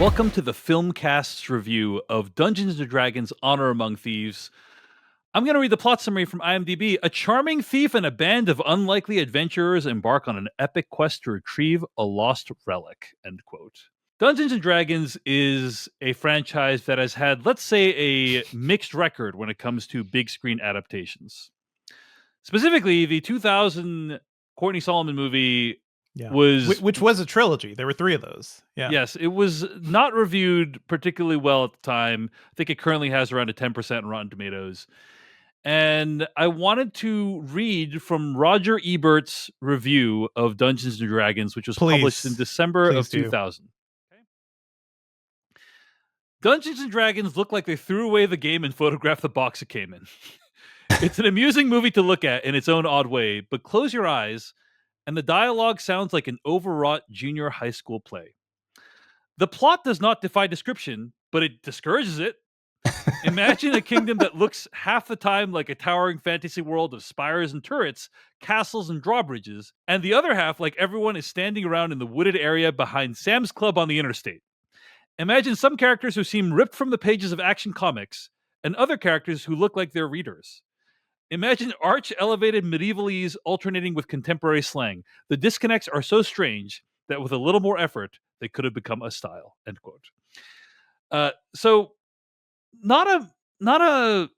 Welcome to the Filmcast's review of Dungeons & Dragons: Honor Among Thieves. I'm going to read the plot summary from IMDb. A charming thief and a band of unlikely adventurers embark on an epic quest to retrieve a lost relic, end quote. Dungeons & Dragons is a franchise that has had, let's say, a mixed record when it comes to big screen adaptations. Specifically, the 2000 Courtney Solomon movie which was a trilogy. There were 3 of those. Yeah. Yes, it was not reviewed particularly well at the time. I think it currently has around a 10% on Rotten Tomatoes. And I wanted to read from Roger Ebert's review of Dungeons & Dragons, which was published in December of 2000. Okay. Dungeons & Dragons look like they threw away the game and photographed the box it came in. It's an amusing movie to look at in its own odd way, but close your eyes and the dialogue sounds like an overwrought junior high school play. The plot does not defy description, but it discourages it. Imagine a kingdom that looks half the time like a towering fantasy world of spires and turrets, castles and drawbridges, and the other half like everyone is standing around in the wooded area behind Sam's Club on the interstate. Imagine some characters who seem ripped from the pages of Action Comics, and other characters who look like they're readers. Imagine arch-elevated medievalese alternating with contemporary slang. The disconnects are so strange that with a little more effort, they could have become a style, end quote. So not a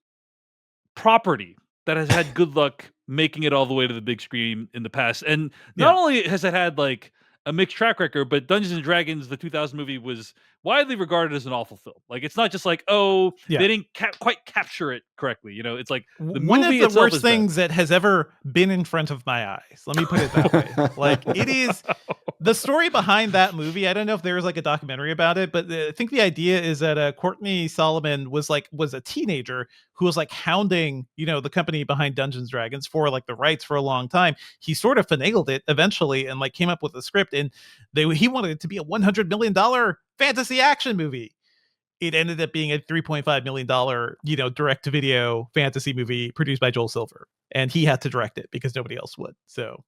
property that has had good luck making it all the way to the big screen in the past. And not only has it had like a mixed track record, but Dungeons & Dragons, the 2000 movie, was widely regarded as an awful film. Like, it's not just like, they didn't quite capture it correctly. You know, it's like the one movie of the worst things that has ever been in front of my eyes. Let me put it that way. Like, it is the story behind that movie. I don't know if there was like a documentary about it, but I think the idea is that Courtney Solomon was a teenager who was like hounding, the company behind Dungeons & Dragons for like the rights for a long time. He sort of finagled it eventually and like came up with a script, and he wanted it to be a $100 million fantasy action movie. It ended up being a $3.5 million, direct-to-video fantasy movie produced by Joel Silver, and he had to direct it because nobody else would. So,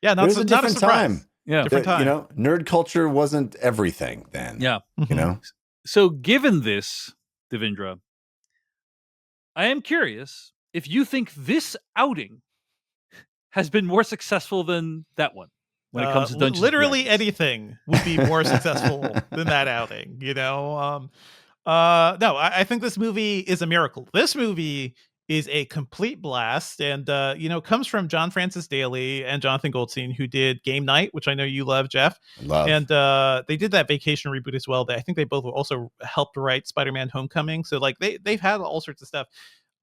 yeah, not a surprise. Time. Yeah, different time. Nerd culture wasn't everything then. Yeah, Mm-hmm. So, given this, Devindra, I am curious if you think this outing has been more successful than that one. When it comes to Dungeons literally anything would be more successful than that outing, No, I think this movie is a miracle. This movie is a complete blast, and comes from John Francis Daley and Jonathan Goldstein, who did Game Night, which I know you love, Jeff. And they did that Vacation reboot as well. I think they both also helped write Spider-Man: Homecoming. So like they've had all sorts of stuff.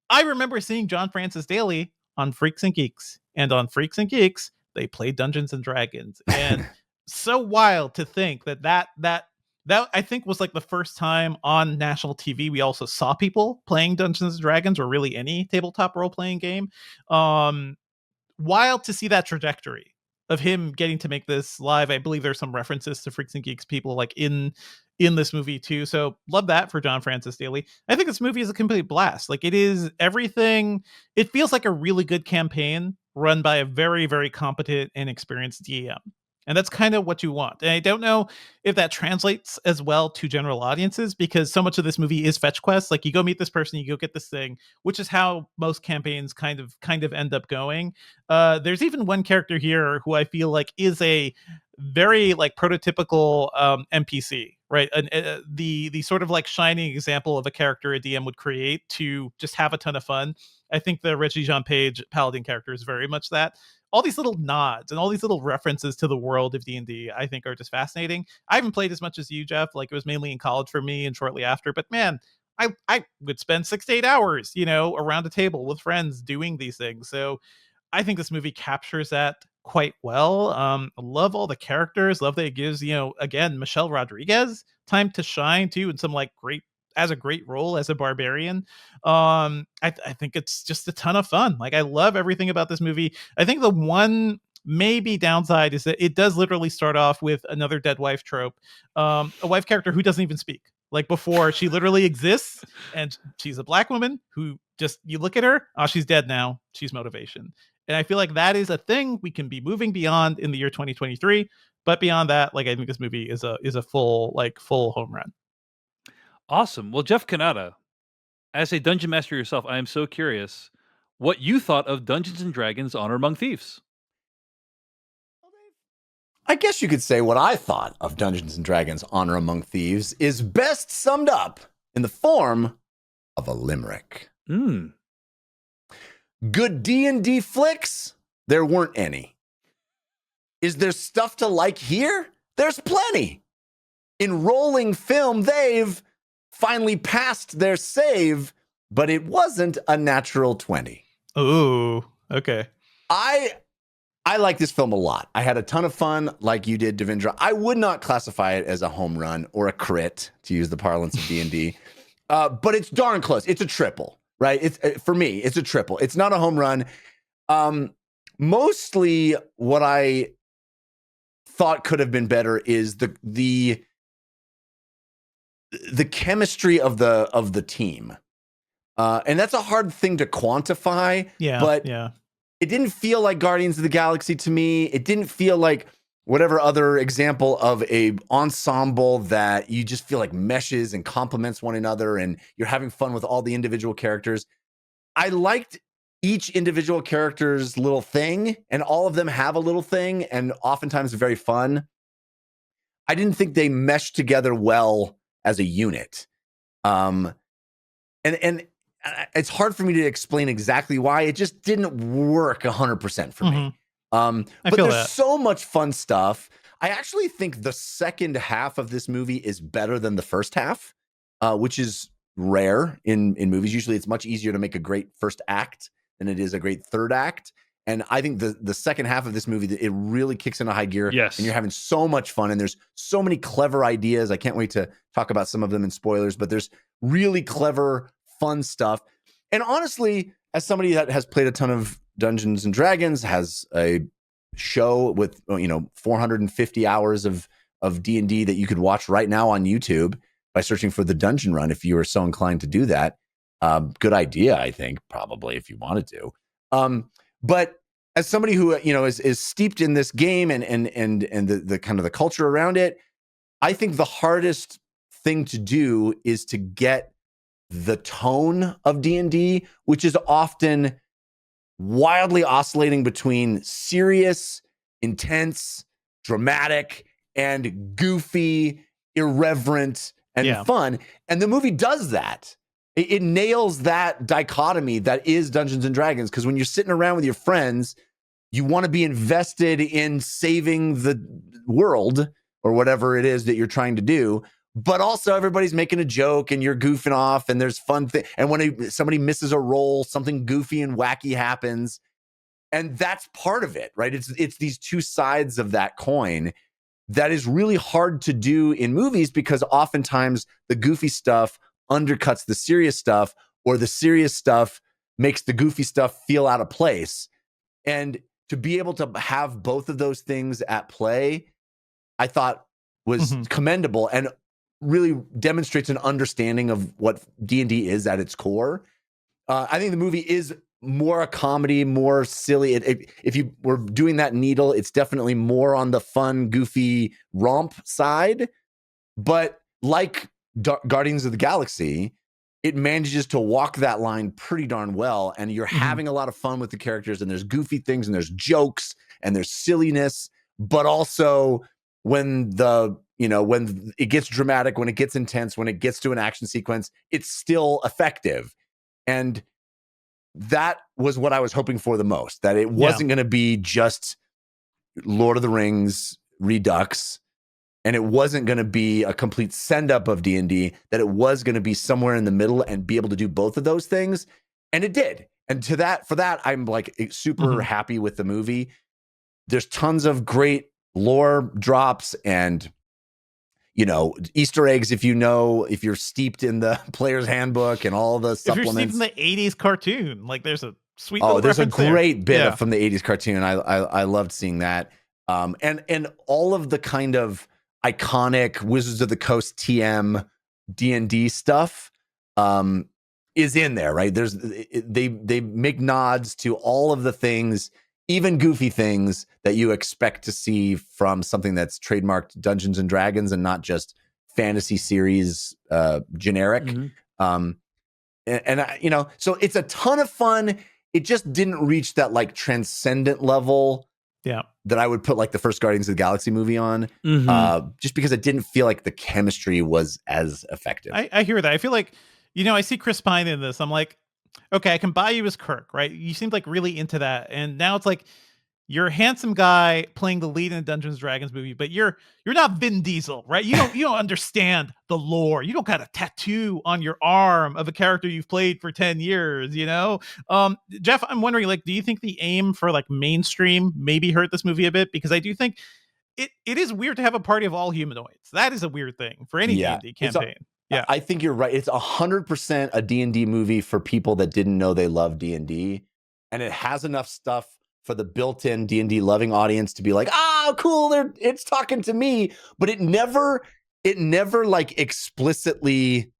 I remember seeing John Francis Daley on Freaks and Geeks, and on Freaks and Geeks, they played Dungeons and Dragons, and so wild to think that I think was like the first time on national TV we also saw people playing Dungeons and Dragons, or really any tabletop role playing game. Wild to see that trajectory of him getting to make this live. I believe there's some references to Freaks and Geeks people like in this movie too. So love that for John Francis Daley. I think this movie is a complete blast. Like, it is everything. It feels like a really good campaign run by a very, very competent and experienced DM. And that's kind of what you want. And I don't know if that translates as well to general audiences, because so much of this movie is fetch quests. Like, you go meet this person, you go get this thing, which is how most campaigns kind of end up going. There's even one character here who I feel like is a very like prototypical NPC, right? The sort of like shining example of a character a DM would create to just have a ton of fun. I think the Regé-Jean Page Paladin character is very much that. All these little nods and all these little references to the world of D&D, I think, are just fascinating. I haven't played as much as you, Jeff. Like, it was mainly in college for me and shortly after. But man, I would spend 6 to 8 hours, around a table with friends doing these things. So I think this movie captures that quite well. I love all the characters. Love that it gives, again, Michelle Rodriguez time to shine too, and some like great role as a barbarian. I think it's just a ton of fun. Like, I love everything about this movie. I think the one maybe downside is that it does literally start off with another dead wife trope, a wife character who doesn't even speak. Like, before, she literally exists, and she's a black woman who just, you look at her, she's dead now. She's motivation. And I feel like that is a thing we can be moving beyond in the year 2023. But beyond that, like I think this movie is a full home run. Awesome. Well, Jeff Kanata, as a dungeon master yourself, I am so curious what you thought of Dungeons and Dragons: Honor Among Thieves. I guess you could say what I thought of Dungeons and Dragons: Honor Among Thieves is best summed up in the form of a limerick. Good D&D flicks? There weren't any. Is there stuff to like here? There's plenty. In rolling film, they've finally passed their save, but it wasn't a natural 20. Ooh, okay. I like this film a lot. I had a ton of fun like you did, Devindra. I would not classify it as a home run or a crit, to use the parlance of D&D, but it's darn close. It's a triple, right? It's for me, it's a triple. It's not a home run. Mostly what I thought could have been better is the chemistry of the team. And that's a hard thing to quantify. Yeah, but yeah. It didn't feel like Guardians of the Galaxy to me. It didn't feel like whatever other example of a ensemble that you just feel like meshes and complements one another and you're having fun with all the individual characters. I liked each individual character's little thing, and all of them have a little thing, and oftentimes very fun. I didn't think they meshed together well as a unit. And it's hard for me to explain exactly why. It just didn't work 100% for me. But there's so much fun stuff. I actually think the second half of this movie is better than the first half, which is rare in movies. Usually it's much easier to make a great first act than it is a great third act. And I think the second half of this movie, it really kicks into high gear. Yes. And you're having so much fun. And there's so many clever ideas. I can't wait to talk about some of them in spoilers, but there's really clever, fun stuff. And honestly, as somebody that has played a ton of Dungeons and Dragons, has a show with 450 hours of D&D that you could watch right now on YouTube by searching for The Dungeon Run, if you were so inclined to do that. Good idea, I think, probably, if you wanted to. But as somebody who is steeped in this game and the kind of the culture around it, I think the hardest thing to do is to get the tone of D&D, which is often wildly oscillating between serious, intense, dramatic, and goofy, irreverent, and fun. And the movie does that. It nails that dichotomy that is Dungeons and Dragons, because when you're sitting around with your friends, you want to be invested in saving the world or whatever it is that you're trying to do. But also everybody's making a joke and you're goofing off and there's fun thing. And when somebody misses a roll, something goofy and wacky happens. And that's part of it, right? It's these two sides of that coin that is really hard to do in movies, because oftentimes the goofy stuff undercuts the serious stuff, or the serious stuff makes the goofy stuff feel out of place. And to be able to have both of those things at play, I thought was commendable and really demonstrates an understanding of what D&D is at its core. I think the movie is more a comedy, more silly. If you were doing that needle, it's definitely more on the fun, goofy romp side. But like Guardians of the Galaxy, it manages to walk that line pretty darn well. And you're having a lot of fun with the characters, and there's goofy things and there's jokes and there's silliness, but also when when it gets dramatic, when it gets intense, when it gets to an action sequence, it's still effective. And that was what I was hoping for the most, that it wasn't going to be just Lord of the Rings Redux, and it wasn't going to be a complete send up of D&D, that it was going to be somewhere in the middle and be able to do both of those things. And it did. And for that, I'm like super happy with the movie. There's tons of great lore drops and Easter eggs, if you're steeped in the player's handbook and all the supplements. If you're steeped in the 80s cartoon, like there's a sweet there's a great there. bit from the 80s cartoon. I loved seeing that. And all of the kind of iconic Wizards of the Coast TM D&D stuff is in there, right? They make nods to all of the things, even goofy things that you expect to see from something that's trademarked Dungeons and Dragons and not just fantasy series generic. Mm-hmm. So it's a ton of fun. It just didn't reach that like transcendent level that I would put like the first Guardians of the Galaxy movie on, just because it didn't feel like the chemistry was as effective. I hear that. I feel like, I see Chris Pine in this. I'm like, okay, I can buy you as Kirk, right? You seemed like really into that. And now it's like, you're a handsome guy playing the lead in a Dungeons and Dragons movie, but you're not Vin Diesel, right? You don't understand the lore. You don't got a tattoo on your arm of a character you've played for 10 years, Jeff, I'm wondering, like, do you think the aim for like mainstream maybe hurt this movie a bit? Because I do think it is weird to have a party of all humanoids. That is a weird thing for any D&D campaign. I think you're right. It's 100% a D&D movie for people that didn't know they love D&D, and it has enough stuff for the built-in D&D loving audience to be like, cool, it's talking to me, but it never like explicitly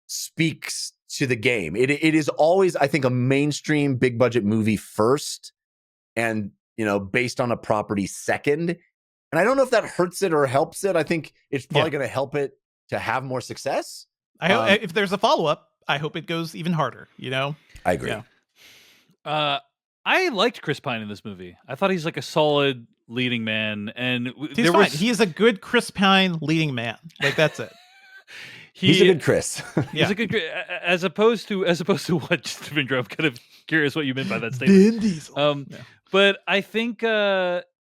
speaks to the game. It is always, I think, a mainstream big budget movie first, and based on a property second. And I don't know if that hurts it or helps it. I think it's probably going to help it to have more success. I hope if there's a follow-up, I hope it goes even harder. I agree. I liked Chris Pine in this movie. I thought he's like a solid leading man, and he is a good Chris Pine leading man. Like, that's it. He's a good Chris. He's a good, as opposed to what Devindra. I'm kind of curious what you meant by that statement. Vin Diesel. But I think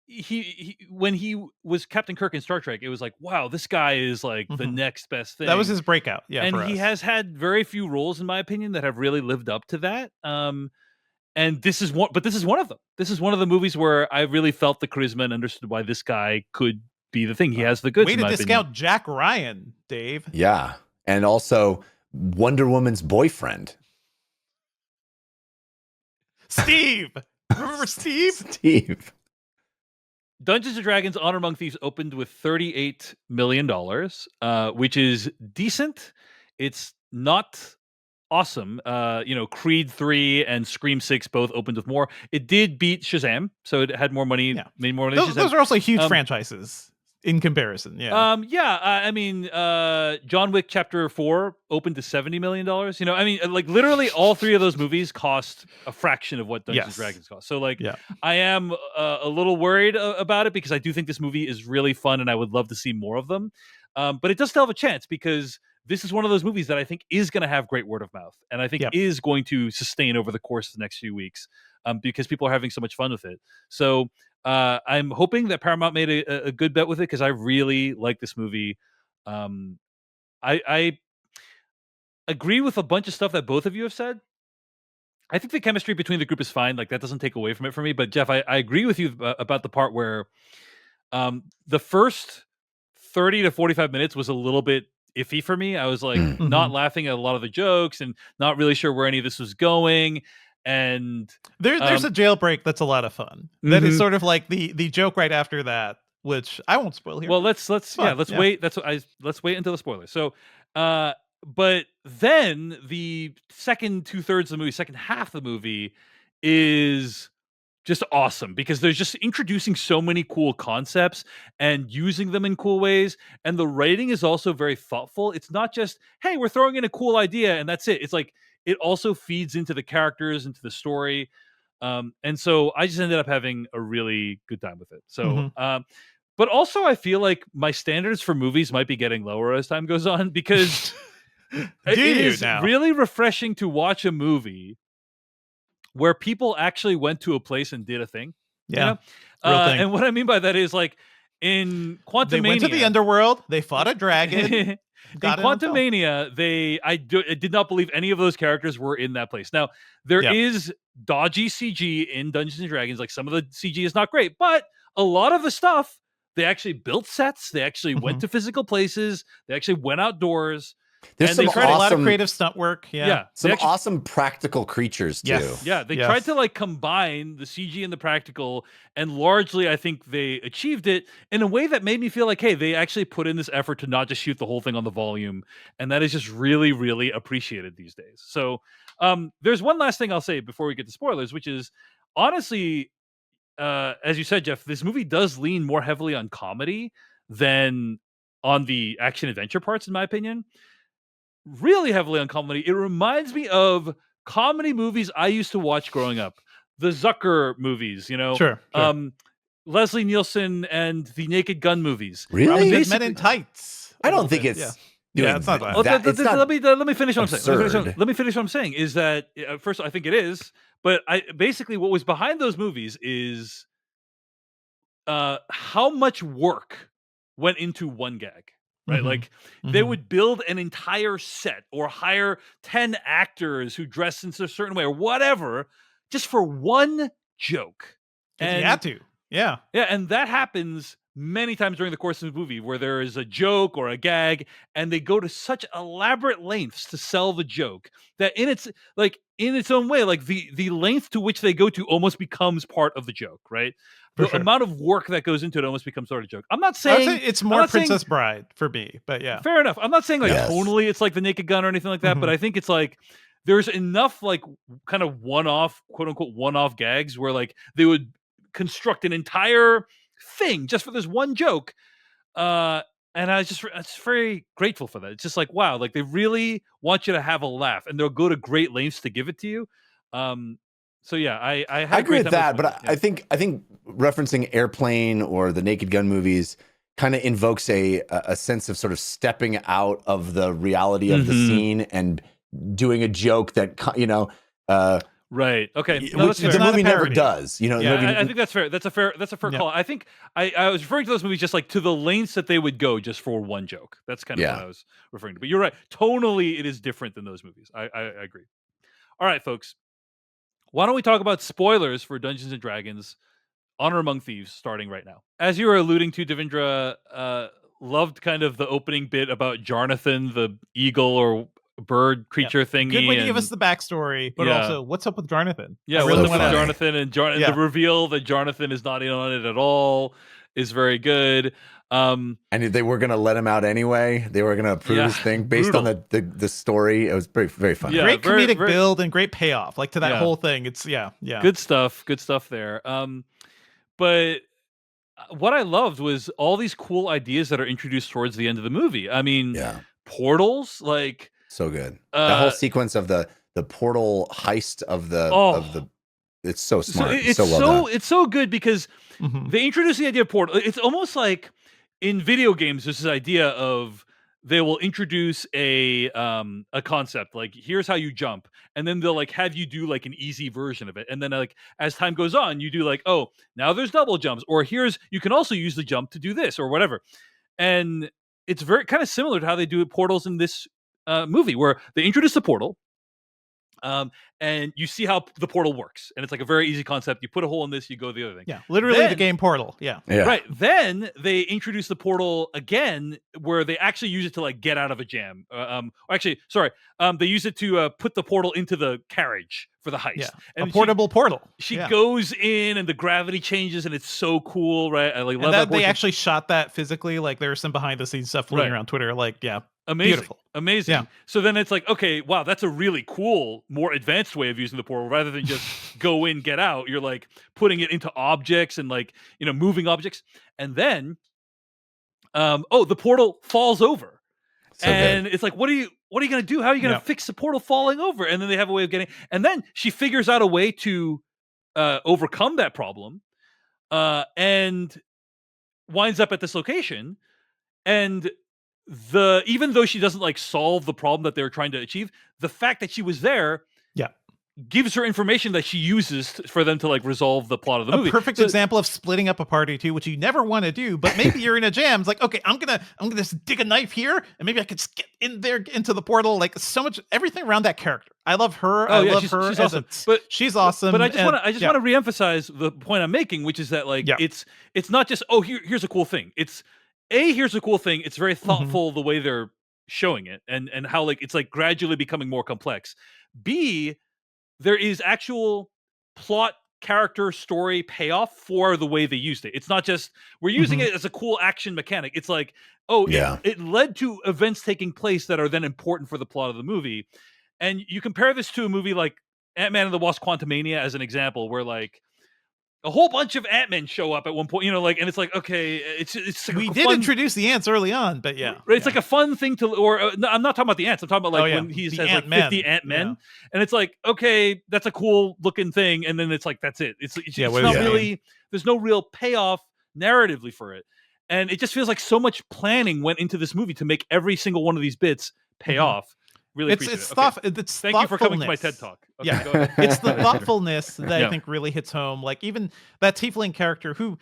he when he was Captain Kirk in Star Trek, it was like, wow, this guy is like the next best thing. That was his breakout. Yeah, and he has had very few roles, in my opinion, that have really lived up to that. And this is one of them. This is one of the movies where I really felt the charisma and understood why this guy could be the thing. He has the goods. Way to discount Jack Ryan, Dave. Yeah, and also Wonder Woman's boyfriend, Steve. Remember Steve? Steve. Dungeons and Dragons: Honor Among Thieves opened with $38 million, which is decent. It's not awesome. Creed 3 and Scream 6 both opened with more. It did beat Shazam, so it had more money, made more money. Those are also huge franchises in comparison. John Wick Chapter 4 opened to $70 million. Like literally all three of those movies cost a fraction of what Dungeons and Dragons cost. So I am a little worried about it, because I do think this movie is really fun and I would love to see more of them. But it does still have a chance, because this is one of those movies that I think is going to have great word of mouth, and I think is going to sustain over the course of the next few weeks, because people are having so much fun with it. So I'm hoping that Paramount made a good bet with it, because I really like this movie. I agree with a bunch of stuff that both of you have said. I think the chemistry between the group is fine. Like, that doesn't take away from it for me. But Jeff, I agree with you about the part where the first 30 to 45 minutes was a little bit iffy for me. I was like not laughing at a lot of the jokes and not really sure where any of this was going. And there's a jailbreak that's a lot of fun. That is sort of like the joke right after that, which I won't spoil here. Well, let's wait. Let's wait until the spoilers. So, but then the second 2/3 of the movie, second half of the movie, is just awesome, because they're just introducing so many cool concepts and using them in cool ways. And the writing is also very thoughtful. It's not just, hey, we're throwing in a cool idea and that's it. It's like, it also feeds into the characters, into the story. And so I just ended up having a really good time with it. So, but also I feel like my standards for movies might be getting lower as time goes on, because it is really refreshing to watch a movie where people actually went to a place and did a thing. Real thing. And what I mean by that is, like, in Quantumania, they went to the underworld, they fought a dragon. In Quantumania, I did not believe any of those characters were in that place. Now, there is dodgy CG in Dungeons and Dragons. Like, some of the CG is not great, but a lot of the stuff, they actually built sets. They actually went to physical places. They actually went outdoors. There's And some they tried a lot of awesome, creative stunt work. Yeah. some they actually- awesome practical creatures too. Yes. Yeah, they Yes. tried to like combine the CG and the practical, and largely I think they achieved it in a way that made me feel like, hey, they actually put in this effort to not just shoot the whole thing on the volume, and that is just really, really appreciated these days. So there's one last thing I'll say before we get to spoilers, which is honestly, as you said, Jeff, this movie does lean more heavily on comedy than on the action adventure parts, in my opinion. Really heavily on comedy. It reminds me of comedy movies I used to watch growing up. The Zucker movies, Sure. Leslie Nielsen and the Naked Gun movies. Really? Robin Hood Men Basically- in Tights. I a don't little think bit, it's yeah. doing It's not that. that. It's not let me finish what I'm saying. absurd. Let me finish what I'm saying. Is that first? I think it is, but basically what was behind those movies is how much work went into one gag. Right, Mhm. like they Mhm. would build an entire set or hire 10 actors who dress in a certain way or whatever, just for one joke. 'Cause you had to. Yeah. Yeah, and that happens many times during the course of the movie where there is a joke or a gag, and they go to such elaborate lengths to sell the joke that in its own way, like the length to which they go to almost becomes part of the joke, right? For The sure. amount of work that goes into it almost becomes sort of joke. I'm not I would saying say it's I'm more not saying- Princess Bride for me, but yeah. Fair enough. I'm not saying like Yes. tonally it's like the Naked Gun or anything like that, but Mhm. I think it's like there's enough like kind of one-off, quote unquote, one-off gags where like they would construct an entire thing just for this one joke. And I just very grateful for that. It's just like, wow, like they really want you to have a laugh and they'll go to great lengths to give it to you. So yeah, I had I a agree great with time that, but watching it. I think referencing Airplane or the Naked Gun movies kind of invokes a sense of sort of stepping out of the reality of the Mhm. scene and doing a joke that Right. Okay. which No, that's the It's fair. not a movie never parody. does. You know, the Yeah, movie- I think that's fair. That's a fair Yeah. call. I think I was referring to those movies just like to the lengths that they would go just for one joke. That's kind of Yeah. what I was referring to. But you're right. Tonally, it is different than those movies. I agree. All right, folks. Why don't we talk about spoilers for Dungeons and Dragons: Honor Among Thieves starting right now? As you were alluding to, Devindra, loved kind of the opening bit about Jonathan, the eagle or bird creature thingy. Good way to give and- us the backstory, but Yeah. also what's up with Jonathan? Yeah, I what's really up with wanna- funny. Jonathan and Yeah. the reveal that Jonathan is not in on it at all is very good. and they were going to let him out anyway. They were going to approve Yeah, his thing based on the story. It was very, very funny. Yeah, Great very- comedic very- build and great payoff, like to that Yeah. whole thing. It's yeah. Good stuff there. But what I loved was all these cool ideas that are introduced towards the end of the movie. I mean, Yeah. portals, like So good. That whole uh, sequence of the portal heist of the Oh. it's so so smart. it's so well done. it's so good because Mhm. they introduce the idea of portal. It's almost like in video games, there's this idea of they will introduce a concept like here's how you jump, and then they'll like have you do like an easy version of it, and then like as time goes on, you do like, oh, now there's double jumps, or here's you can also use the jump to do this or whatever, and it's very kind of similar to how they do portals in this movie, where they introduce the portal. And you see how the portal works, and it's like a very easy concept. You put a hole in this, you go the other thing. Yeah, literally the Then- game Portal. Yeah. Yeah. Right. Then they introduce the portal again, where they actually use it to like get out of a jam. They use it to put the portal into the carriage for the heist. Yeah. And A portable portal. She Yeah. goes in, and the gravity changes, and it's so cool, right? I like And love that that they portion. actually shot that physically. Like there's some behind the scenes stuff floating Right. around Twitter. Like, yeah, Amazing. beautiful. Amazing. Yeah. So then it's like, okay, wow, that's a really cool, more advanced way of using the portal rather than just go in, get out. You're like putting it into objects and like, moving objects. And then, the portal falls over. So good. And it's like, what are you going to do? How are you going to Yeah. fix the portal falling over? And then they have a way of getting, and then she figures out a way to overcome that problem and winds up at this location. And even though she doesn't like solve the problem that they were trying to achieve, the fact that she was there Yeah. gives her information that she uses for them to like resolve the plot of the A movie. perfect So- example of splitting up a party too, which you never want to do, but maybe you're in a jam. It's like, okay, I'm gonna just dig a knife here, and maybe I could just get in there into the portal. Like so much, everything around that character. I love her. I love her. She's as awesome. a- she's awesome. But I just and- want to yeah. reemphasize the point I'm making, which is that like Yeah. it's not just here's a cool thing. It's here's a cool thing. It's very thoughtful the way they're showing it, and how like it's like gradually becoming more complex. B, there is actual plot, character, story payoff for the way they used it. It's not just we're using Mhm. it as a cool action mechanic. It's like, oh, Yeah. it led to events taking place that are then important for the plot of the movie. And you compare this to a movie like Ant-Man and the Wasp: Quantumania as an example, where like a whole bunch of Ant-Men show up at one point, like, and it's like, okay, it's like We a did fun, introduce the ants early on, but yeah. it's like a fun thing to, or no, I'm not talking about the ants. I'm talking about like when he The says like Ant-Men. 50 Ant-Men, Yeah. and it's like, okay, that's a cool looking thing, and then it's like that's it. It's Yeah, it's what not does that really. There's no real payoff narratively for it, and it just feels like so much planning went into this movie to make every single one of these bits pay Mhm. off. Really It's appreciate it. thought. Okay. It's Thank you for coming to my TED thoughtfulness. Talk. Okay, Yeah. go ahead. It's the thoughtfulness that Yeah. I think really hits home. Like even that tiefling character who,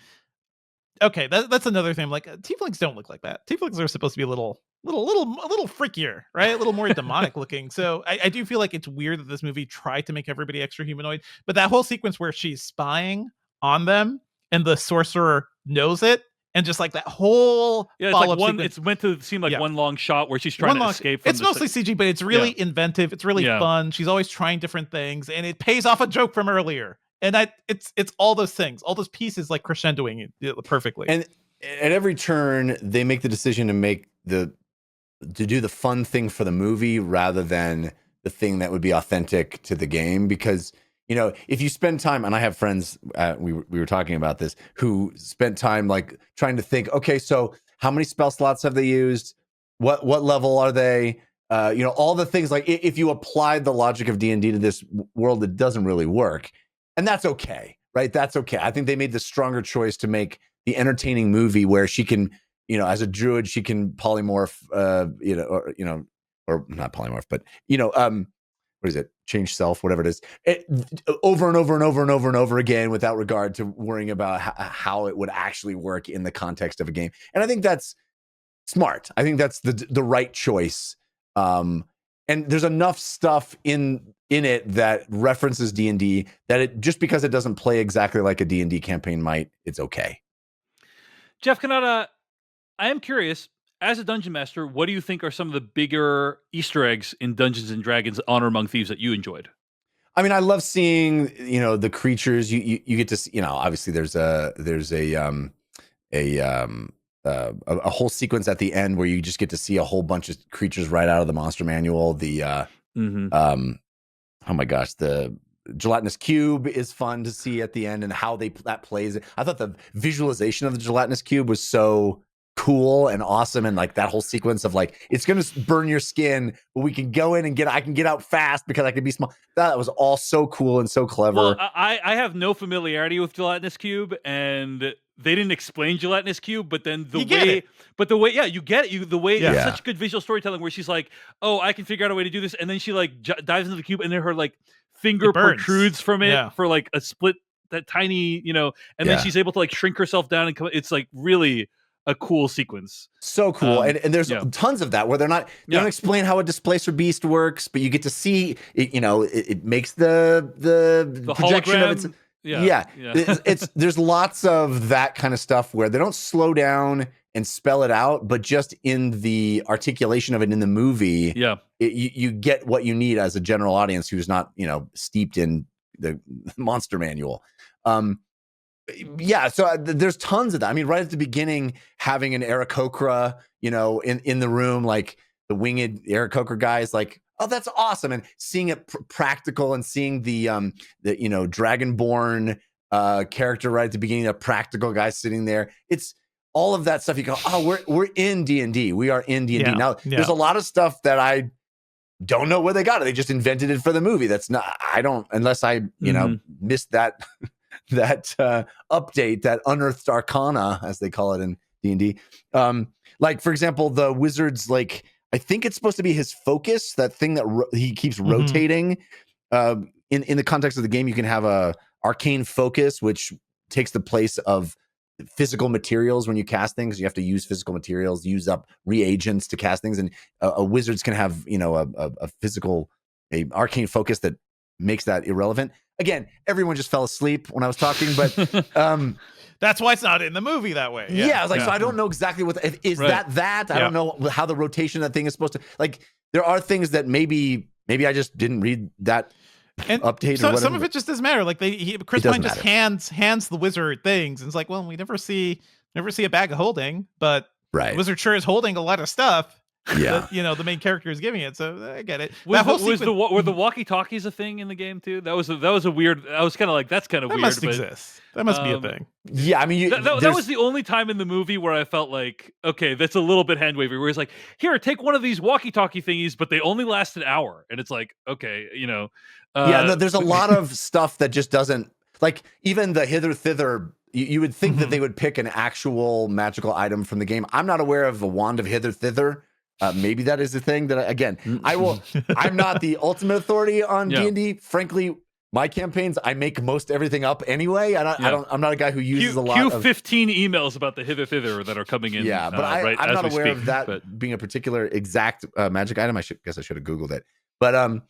okay, that's another thing. Like tieflings don't look like that. Tieflings are supposed to be a little freakier, right? A little more demonic looking. So I do feel like it's weird that this movie tried to make everybody extra humanoid. But that whole sequence where she's spying on them and the sorcerer knows it, and just like that whole Yeah, it's follow like up one. sequence. It's meant to seem like Yeah. one long shot where she's trying to escape from. It's mostly CG, but it's really inventive. It's really Yeah. fun. She's always trying different things, and it pays off a joke from earlier. And it's all those things, all those pieces like crescendoing it perfectly. And at every turn, they make the decision to do the fun thing for the movie rather than the thing that would be authentic to the game. Because if you spend time, and I have friends, we were talking about this, who spent time like trying to think, okay, so how many spell slots have they used? What level are they? All the things, like if you applied the logic of D&D to this world, it doesn't really work, and that's okay, right? That's okay. I think they made the stronger choice to make the entertaining movie where she can, as a druid, she can polymorph, or not polymorph, but what is it? Change self, whatever it is, over and over and over and over and over again, without regard to worrying about how it would actually work in the context of a game. And I think that's smart. I think that's the right choice. And there's enough stuff in it that references D&D that it, just because it doesn't play exactly like a D&D campaign might, it's okay. Jeff Canada, I am curious, as a dungeon master, what do you think are some of the bigger Easter eggs in Dungeons and Dragons Honor Among Thieves that you enjoyed? I mean, I love seeing, the creatures you get to see, obviously there's a whole sequence at the end where you just get to see a whole bunch of creatures right out of the monster manual. The oh my gosh, the gelatinous cube is fun to see at the end, and how that plays. I thought the visualization of the gelatinous cube was so cool and awesome, and like that whole sequence of like, it's gonna burn your skin, but we can go in and I can get out fast because I can be small. That was all so cool and so clever. Well, I have no familiarity with gelatinous cube, and they didn't explain gelatinous cube, but then the way, yeah, you get it. The way, it's such good visual storytelling where she's like, oh, I can figure out a way to do this, and then she like dives into the cube, and then her like finger protrudes from it for like a split, that tiny, and then she's able to like shrink herself down, and it's like really a cool sequence. So cool. And there's tons of that where they don't explain how a displacer beast works, but you get to see it, it makes the projection hologram of its there's lots of that kind of stuff where they don't slow down and spell it out, but just in the articulation of it in the movie, you get what you need as a general audience who's not, steeped in the monster manual. So there's tons of that. I mean, right at the beginning, having an Aarakocra, in the room, like the winged Aarakocra guy is like, oh, that's awesome. And seeing it practical, and seeing the Dragonborn character right at the beginning, a practical guy sitting there. It's all of that stuff. You go, oh, we're in D&D. We are in D&D. Now, there's a lot of stuff that I don't know where they got it. They just invented it for the movie. That's not, I don't, unless I, missed that update, that unearthed arcana, as they call it in D&D. Like, for example, the wizard's, like, I think it's supposed to be his focus, that thing that he keeps rotating. In the context of the game, you can have a arcane focus, which takes the place of physical materials. When you cast things, you have to use physical materials, use up reagents to cast things, and a wizard's can have a physical, a arcane focus that makes that irrelevant. Again, everyone just fell asleep when I was talking, but That's why it's not in the movie that way. Yeah, I was like, so I don't know exactly what is Right. that. I don't know how the rotation of that thing is supposed to. Like, there are things that maybe I just didn't read that and update. so, or whatever. some of it just doesn't matter. Like Chris Pine just hands the wizard things, and it's like, well, we never see a bag of holding, but right. the wizard sure is holding a lot of stuff. Yeah, that, the main character is giving it, so I get it. Were the walkie-talkies a thing in the game too? That was a weird. I was kind of like, that's kind of weird. Must exist. That must be a thing. Yeah, I mean, that was the only time in the movie where I felt like, okay, that's a little bit hand wavy. Where he's like, here, take one of these walkie-talkie thingies, but they only last an hour, and it's like, okay, no, there's a lot of stuff that just doesn't, like, even the hither thither. You would think that they would pick an actual magical item from the game. I'm not aware of a wand of hither thither. Maybe that is the thing that I'm not the ultimate authority on D&D. Frankly, my campaigns, I make most everything up anyway. I'm not a guy who uses a lot of 15 emails about the hither thither that are coming in. Yeah, but I'm not aware of that but being a particular exact magic item. I should have Googled it. But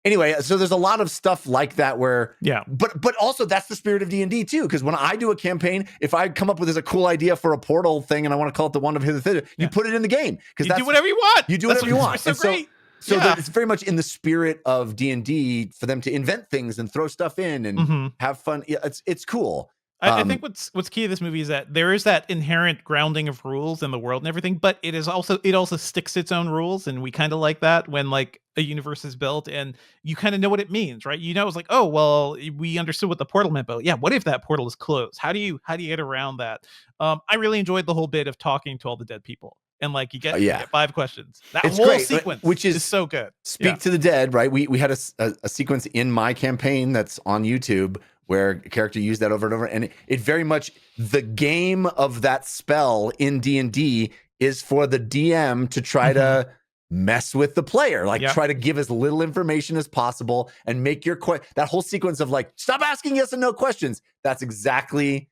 anyway, so there's a lot of stuff like that where, but also that's the spirit of D&D too. Because when I do a campaign, if I come up with a cool idea for a portal thing and I want to call it the Wand of Hither Thither, you put it in the game. Because you do whatever you want. You do whatever you want. So great. So it's very much in the spirit of D&D for them to invent things and throw stuff in and have fun. Yeah, it's cool. I think what's key to this movie is that there is that inherent grounding of rules in the world and everything, but it also sticks its own rules, and we kind of like that when like a universe is built and you kind of know what it means, right? It's like, oh well, we understood what the portal meant, but yeah, what if that portal is closed? How do you get around that? I really enjoyed the whole bit of talking to all the dead people. And like you get 5 questions. It's whole great, sequence, which is so good. Speak to the dead, right? We had a sequence in my campaign that's on YouTube where a character used that over and over, and it very much, the game of that spell in D&D is for the DM to try to mess with the player, like try to give as little information as possible and make your that whole sequence of like, stop asking yes and no questions. That's exactly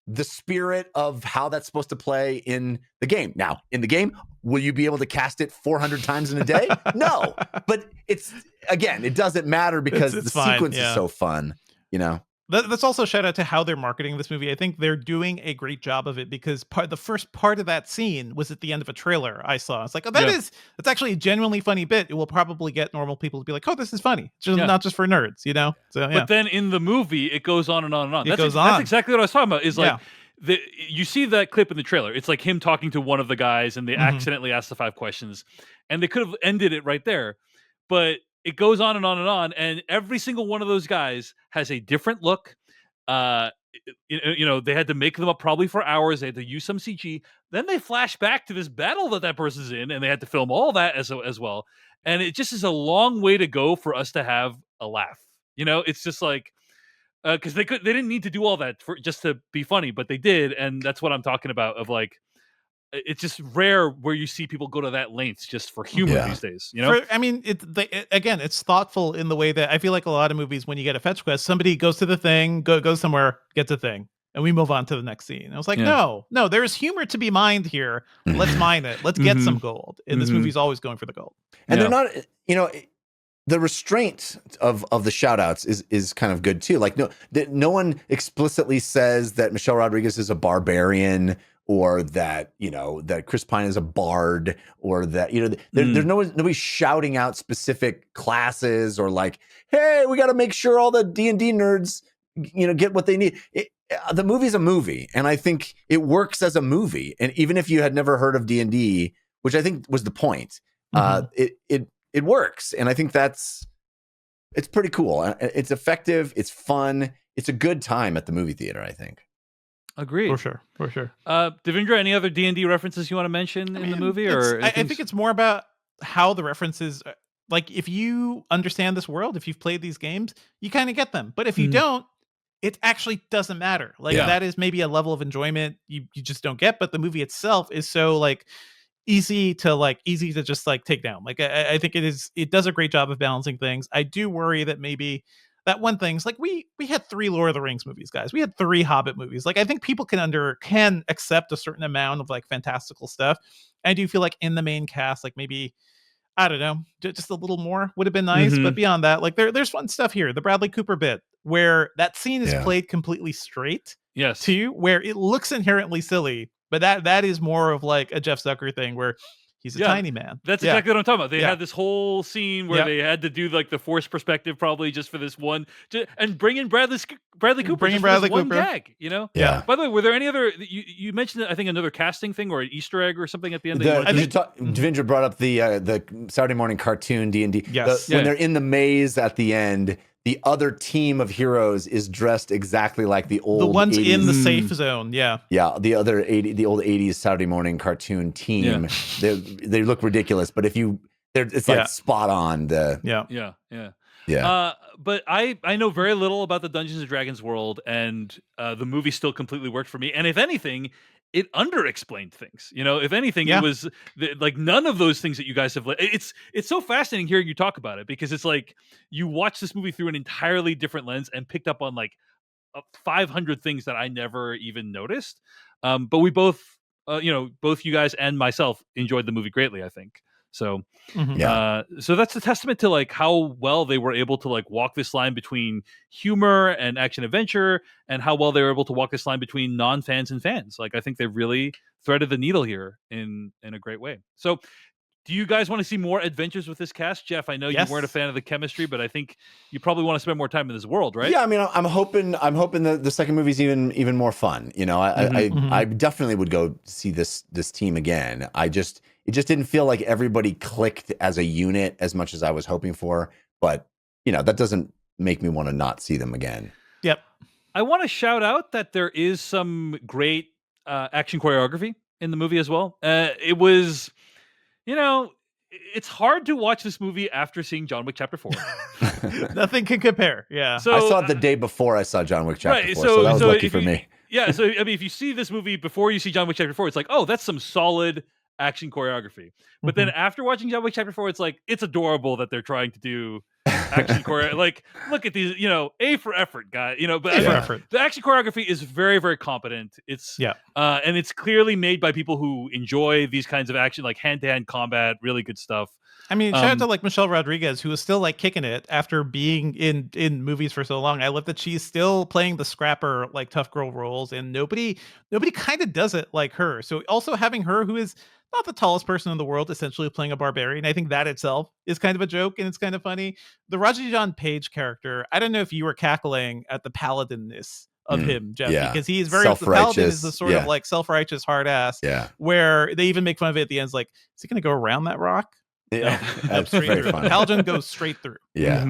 the spirit of how that's supposed to play in the game. Now, in the game, will you be able to cast it 400 times in a day? No, but it doesn't matter because the sequence is so fun, That's also a shout out to how they're marketing this movie. I think they're doing a great job of it because the first part of that scene was at the end of a trailer I saw. It's like, oh, that's actually a genuinely funny bit. It will probably get normal people to be like, oh, this is funny. It's just not just for nerds, So, But then in the movie, it goes on and on and on. That's exactly what I was talking about. Is like, you see that clip in the trailer. It's like him talking to one of the guys, and they accidentally asked the 5 questions, and they could have ended it right there, but it goes on and on and on, and every single one of those guys has a different look. They had to make them up probably for hours. They had to use some CG. Then they flash back to this battle that person's in, and they had to film all that as well. And it just is a long way to go for us to have a laugh. It's just like, because they didn't need to do all that just to be funny, but they did, and that's what I'm talking about. Of like, it's just rare where you see people go to that lengths just for humor these days. It's thoughtful in the way that I feel like a lot of movies, when you get a fetch quest, somebody goes to the thing, goes somewhere, gets a thing, and we move on to the next scene. I was like, no, there's humor to be mined here. Let's mine it. Let's get some gold. And this movie's always going for the gold. And they're not, the restraint of the shout outs is kind of good too. Like no one explicitly says that Michelle Rodriguez is a barbarian, or that that Chris Pine is a bard, or that there's nobody shouting out specific classes, or like, hey, we got to make sure all the D&D nerds get what they need. The movie's a movie, and I think it works as a movie. And even if you had never heard of D&D, which I think was the point, it works, and I think it's pretty cool. It's effective. It's fun. It's a good time at the movie theater, I think. Agreed. For sure. Devindra, any other D&D references you want to mention in the movie? I think it's more about how the references, like, if you understand this world, if you've played these games, you kind of get them. But if you don't, it actually doesn't matter. Like, that is maybe a level of enjoyment you just don't get. But the movie itself is so like easy to just like take down. Like, I think it does a great job of balancing things. I do worry that maybe that one thing's like, we had 3 Lord of the Rings movies, guys. We had 3 Hobbit movies. Like, I think people can accept a certain amount of like fantastical stuff. I do feel like in the main cast, like maybe, I don't know, just a little more would have been nice. But beyond that, like there's fun stuff here. The Bradley Cooper bit where that scene is played completely straight, Yes. too, where it looks inherently silly, but that is more of like a Jeff Zucker thing where he's a tiny man. That's exactly what I'm talking about. They Yeah. had this whole scene where Yep. they had to do like the forced perspective, probably just for this one, and bring in Bradley Cooper, Bring in just for Bradley this one Cooper. gag. Yeah. By the way, were there any other? You mentioned I think another casting thing or an Easter egg or something at the end. Devindra brought up the Saturday morning cartoon D&D. Yes. When they're in the maze at the end, the other team of heroes is dressed exactly like the ones 80s. in the safe zone. Yeah. Yeah, the old 80s Saturday morning cartoon team. Yeah. They look ridiculous, but it's like spot on. But I know very little about the Dungeons and Dragons world, and the movie still completely worked for me. And if anything, it under-explained things. If anything, it was like none of those things that you guys have. It's so fascinating hearing you talk about it, because it's like you watch this movie through an entirely different lens and picked up on like 500 things that I never even noticed. But we both, both you guys and myself enjoyed the movie greatly, I think. So, so that's a testament to like how well they were able to like walk this line between humor and action adventure, and how well they were able to walk this line between non-fans and fans. Like, I think they really threaded the needle here in a great way. So, do you guys want to see more adventures with this cast? Jeff, I know you weren't a fan of the chemistry, but I think you probably want to spend more time in this world, right? Yeah, I mean, I'm hoping the second movie's even more fun. I definitely would go see this team again. It just didn't feel like everybody clicked as a unit as much as I was hoping for. But that doesn't make me want to not see them again. Yep. I want to shout out that there is some great action choreography in the movie as well. It was. It's hard to watch this movie after seeing John Wick Chapter 4. Nothing can compare. Yeah. So, I saw it the day before I saw John Wick Chapter 4, so that was lucky for me. Yeah, so I mean, if you see this movie before you see John Wick Chapter 4, it's like, oh, that's some solid action choreography. But then after watching John Wick Chapter 4, it's like, it's adorable that they're trying to do action choreography. Like, look at these, A for effort, guy. But the action choreography is very, very competent. It's and it's clearly made by people who enjoy these kinds of action, like hand-to-hand combat, really good stuff. I mean, shout out to like Michelle Rodriguez, who is still like kicking it after being in movies for so long. I love that she's still playing the scrapper, like tough girl roles, and nobody kind of does it like her. So also having her, who is not the tallest person in the world, essentially playing a barbarian, I think that itself is kind of a joke, and it's kind of funny. The Regé-Jean Page character, I don't know if you were cackling at the paladin-ness of him, Jeff, because he is very the paladin is the sort of like self-righteous hard ass, where they even make fun of it at the end. It's like, is he going to go around that rock? Yeah, no, that's very funny. Paladin goes straight through. Yeah,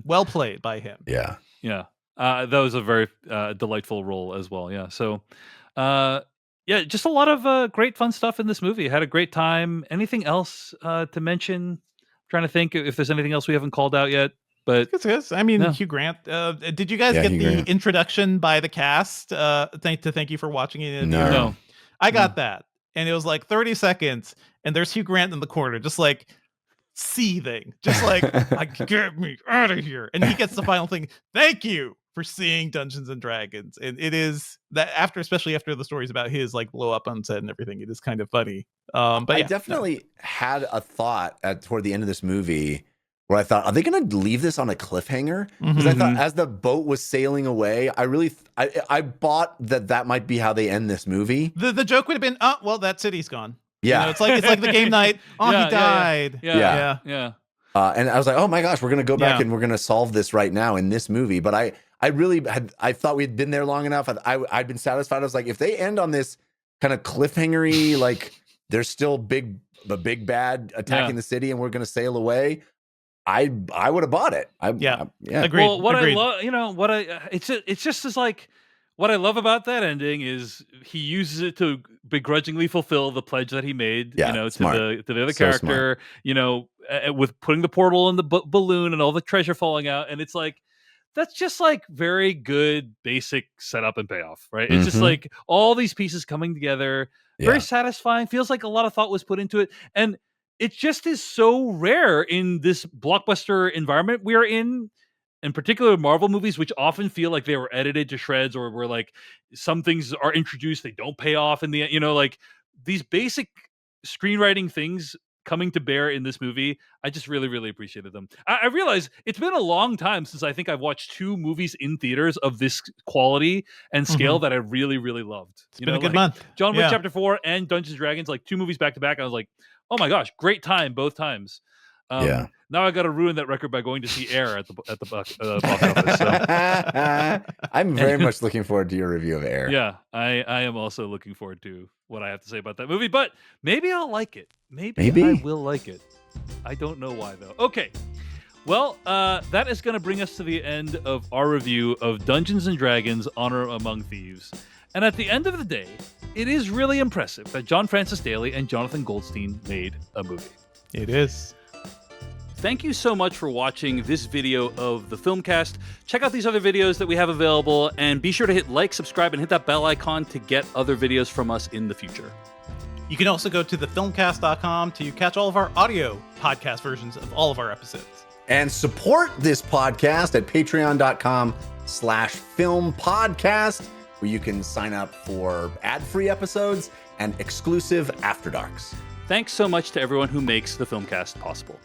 well played by him. Yeah. That was a very delightful role as well. Yeah, so just a lot of great fun stuff in this movie. I had a great time. Anything else to mention? I'm trying to think if there's anything else we haven't called out yet. But I mean, Hugh Grant. Did you guys get the introduction by the cast? Thank you for watching it. No. I got that, and it was like 30 seconds. And there's Hugh Grant in the corner, just like seething, just like, get me out of here. And he gets the final thing. Thank you for seeing Dungeons and Dragons. And it is that especially after the stories about his like blow up on set and everything, it is kind of funny. But I definitely had a thought toward the end of this movie where I thought, are they going to leave this on a cliffhanger? Because I thought as the boat was sailing away, I bought that might be how they end this movie. The joke would have been, oh, well, that city's gone. Yeah, it's like the game night. Oh, he died. Yeah. And I was like, oh my gosh, we're gonna go back and we're gonna solve this right now in this movie. But I thought we had been there long enough. I'd been satisfied. I was like, if they end on this kind of cliffhangery, like there's still the big bad attacking the city, and we're gonna sail away, I would have bought it. Agreed. Well, what Agreed. I love, it's just as like. What I love about that ending is he uses it to begrudgingly fulfill the pledge that he made, to the other character, with putting the portal in the balloon and all the treasure falling out. And it's like, that's just like very good, basic setup and payoff, right? It's just like all these pieces coming together, very satisfying. Feels like a lot of thought was put into it. And it just is so rare in this blockbuster environment we are in particular Marvel movies, which often feel like they were edited to shreds, or where like some things are introduced, they don't pay off in the end. Like these basic screenwriting things coming to bear in this movie, I just really, really appreciated them. I realize it's been a long time since I think I've watched 2 movies in theaters of this quality and scale that I really, really loved. It's been a good month. John Wick Chapter 4 and Dungeons and Dragons, like 2 movies back to back. I was like, oh my gosh, great time both times. Now I got to ruin that record by going to see Air at the box office. So. I'm very much looking forward to your review of Air. Yeah, I am also looking forward to what I have to say about that movie, but maybe I'll like it. Maybe I will like it. I don't know why, though. Okay. Well, that is going to bring us to the end of our review of Dungeons & Dragons: Honor Among Thieves. And at the end of the day, it is really impressive that John Francis Daley and Jonathan Goldstein made a movie. It is. Thank you so much for watching this video of the Filmcast. Check out these other videos that we have available, and be sure to hit like, subscribe, and hit that bell icon to get other videos from us in the future. You can also go to thefilmcast.com to catch all of our audio podcast versions of all of our episodes. And support this podcast at patreon.com/filmpodcast, where you can sign up for ad-free episodes and exclusive After Darks. Thanks so much to everyone who makes the Filmcast possible.